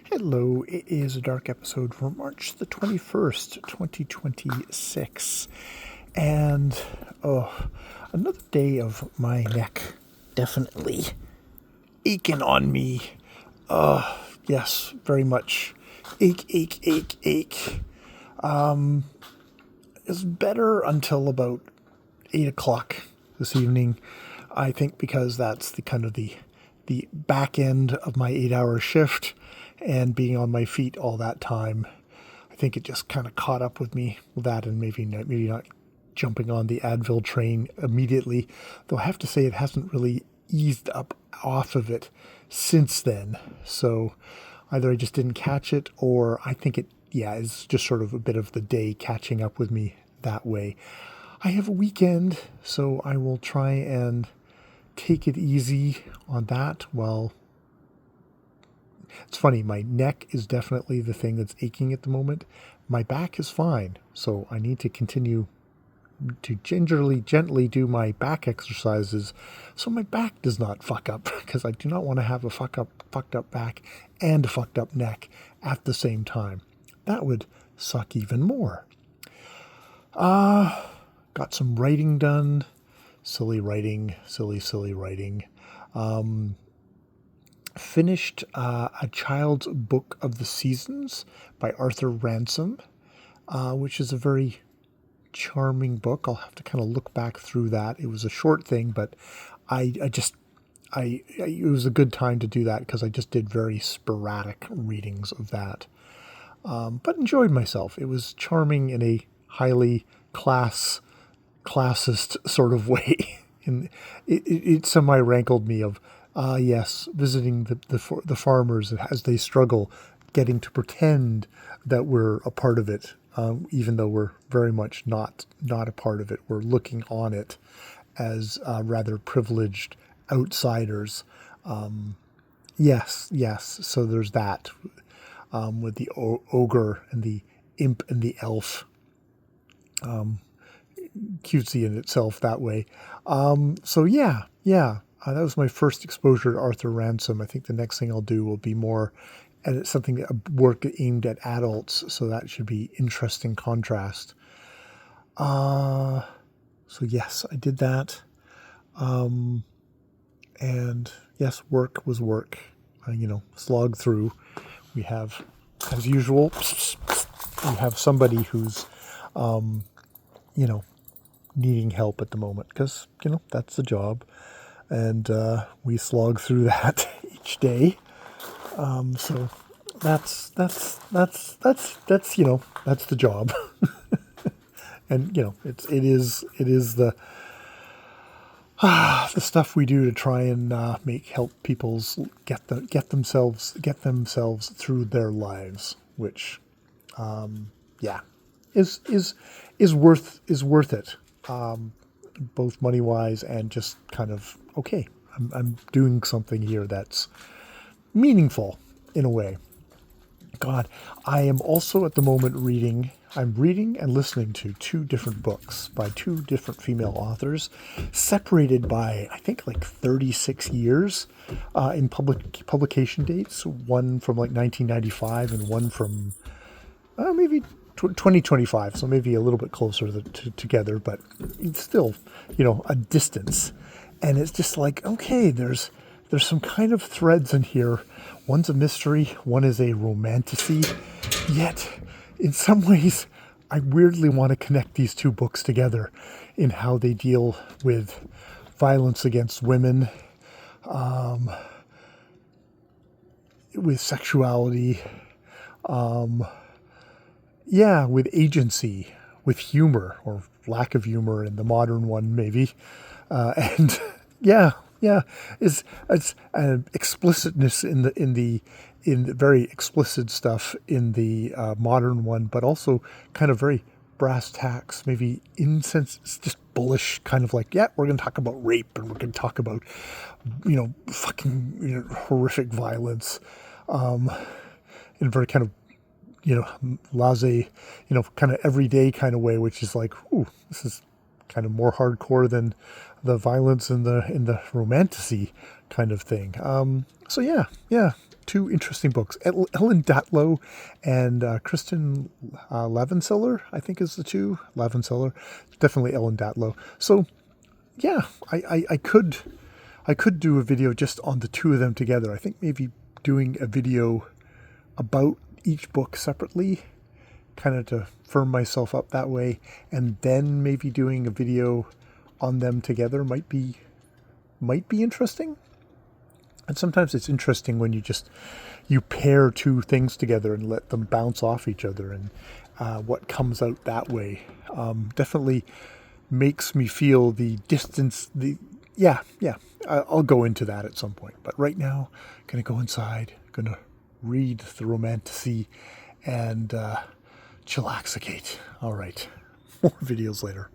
Hello, it is a dark episode for March the 21st, 2026. And, another day of my neck definitely aching on me. Yes, very much. Ache. It's better until about 8 o'clock this evening, I think, because that's the back end of my 8 hour shift and being on my feet all that time. I think it just kind of caught up with me with that, and maybe not jumping on the Advil train immediately, though I have to say it hasn't really eased up off of it since then. So either I just didn't catch it, or I think it's just sort of a bit of the day catching up with me that way. I have a weekend, so I will try and take it easy on that. Well, it's funny, my neck is definitely the thing that's aching at the moment. My back is fine, so I need to continue to gently do my back exercises so my back does not fuck up, because I do not want to have a fucked up back and a fucked up neck at the same time. That would suck even more. Got some writing done. Silly writing. Finished A Child's Book of the Seasons by Arthur Ransom, which is a very charming book. I'll have to kind of look back through that. It was a short thing, but it was a good time to do that because I just did very sporadic readings of that. But enjoyed myself. It was charming in a highly classist sort of way. And it semi rankled me of, yes, visiting the farmers as they struggle, getting to pretend that we're a part of it, even though we're very much not a part of it. We're looking on it as rather privileged outsiders. Yes. So there's that, with the ogre and the imp and the elf. Cutesy in itself that way. So yeah. That was my first exposure to Arthur Ransom. I think the next thing I'll do will be more at something, a work aimed at adults. So that should be interesting contrast. So yes, I did that. And yes, work was work. Slog through. We have, as usual, we have somebody who's, needing help at the moment, because that's the job, and we slog through that each day. So that's the job, and it is the the stuff we do to try and help people's get themselves through their lives, which is worth it, both money wise and just kind of, okay, I'm doing something here that's meaningful in a way. God, I am also at the moment I'm reading and listening to two different books by two different female authors, separated by, I think, like 36 years in publication dates. One from like 1995 and one from maybe 2025. So maybe a little bit closer together, but it's still, a distance. And it's just like, okay, there's some kind of threads in here. One's a mystery, one is a romantasy, yet in some ways I weirdly want to connect these two books together in how they deal with violence against women, with sexuality, with agency, with humor or lack of humor in the modern one, maybe, and it's explicitness in the very explicit stuff in the modern one, but also kind of very brass tacks, maybe just bullish, kind of like, yeah, we're going to talk about rape and we're going to talk about fucking horrific violence, in a very kind of laissez, kind of everyday kind of way, which is like, ooh, this is kind of more hardcore than the violence in the romantasy kind of thing. So yeah, two interesting books. Ellen Datlow and Kristen Levenseller, I think is the two. Levenseller, definitely Ellen Datlow. So yeah, I could do a video just on the two of them together. I think maybe doing a video about each book separately, kind of to firm myself up that way, and then maybe doing a video on them together might be interesting. And sometimes it's interesting when you pair two things together and let them bounce off each other, and what comes out that way definitely makes me feel the distance. I'll go into that at some point. But right now, gonna go inside, gonna read the Romanticy and chillaxicate. All right, more videos later.